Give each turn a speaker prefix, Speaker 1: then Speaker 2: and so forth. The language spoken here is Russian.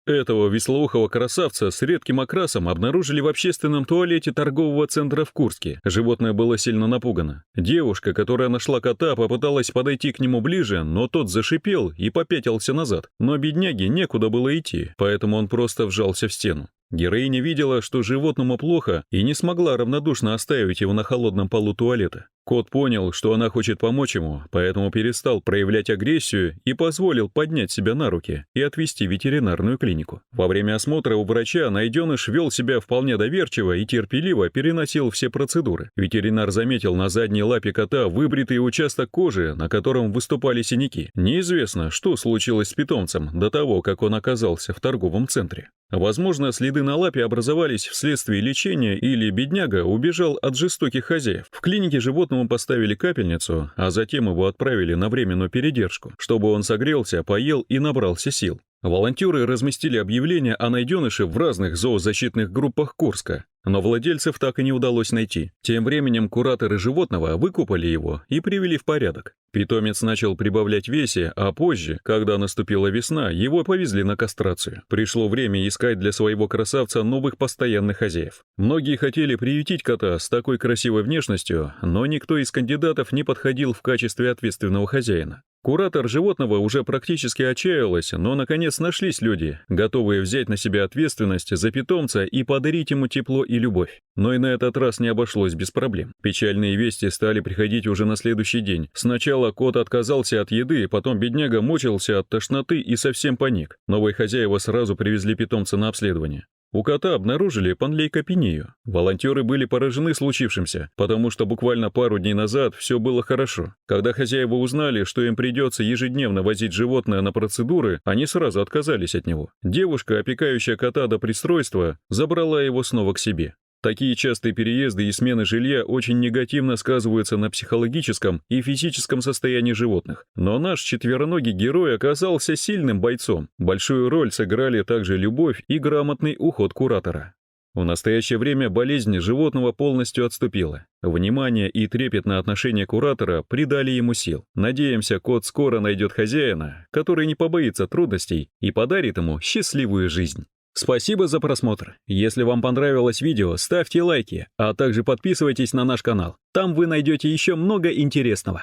Speaker 1: Этого веслоухого красавца с редким окрасом обнаружили в общественном туалете торгового центра в Курске. Животное было сильно напугано. Девушка, которая нашла кота, попыталась подойти к нему ближе, но тот зашипел и попятился назад. Но бедняге некуда было идти, поэтому он просто вжался в стену. Героиня видела, что животному плохо, и не смогла равнодушно оставить его на холодном полу туалета. Кот понял, что она хочет помочь ему, поэтому перестал проявлять агрессию и позволил поднять себя на руки и отвезти в ветеринарную клинику. Во время осмотра у врача найденыш вел себя вполне доверчиво и терпеливо переносил все процедуры. Ветеринар заметил на задней лапе кота выбритый участок кожи, на котором выступали синяки. Неизвестно, что случилось с питомцем до того, как он оказался в торговом центре. Возможно, следы на лапе образовались вследствие лечения или бедняга убежал от жестоких хозяев. В клинике животному поставили капельницу, а затем его отправили на временную передержку, чтобы он согрелся, поел и набрался сил. Волонтеры разместили объявления о найденыше в разных зоозащитных группах Курска, но владельцев так и не удалось найти. Тем временем кураторы животного выкупали его и привели в порядок. Питомец начал прибавлять в весе, а позже, когда наступила весна, его повезли на кастрацию. Пришло время искать для своего красавца новых постоянных хозяев. Многие хотели приютить кота с такой красивой внешностью, но никто из кандидатов не подходил в качестве ответственного хозяина. Куратор животного уже практически отчаялась, но наконец нашлись люди, готовые взять на себя ответственность за питомца и подарить ему тепло и любовь. Но и на этот раз не обошлось без проблем. Печальные вести стали приходить уже на следующий день. Сначала кот отказался от еды, потом бедняга мучился от тошноты и совсем паник. Новые хозяева сразу привезли питомца на обследование. У кота обнаружили панлейкопению. Волонтеры были поражены случившимся, потому что буквально пару дней назад все было хорошо. Когда хозяева узнали, что им придется ежедневно возить животное на процедуры, они сразу отказались от него. Девушка, опекающая кота до пристройства, забрала его снова к себе. Такие частые переезды и смены жилья очень негативно сказываются на психологическом и физическом состоянии животных. Но наш четвероногий герой оказался сильным бойцом. Большую роль сыграли также любовь и грамотный уход куратора. В настоящее время болезнь животного полностью отступила. Внимание и трепетное отношение куратора придали ему сил. Надеемся, кот скоро найдет хозяина, который не побоится трудностей и подарит ему счастливую жизнь. Спасибо за просмотр. Если вам понравилось видео, ставьте лайки, а также подписывайтесь на наш канал. Там вы найдете еще много интересного.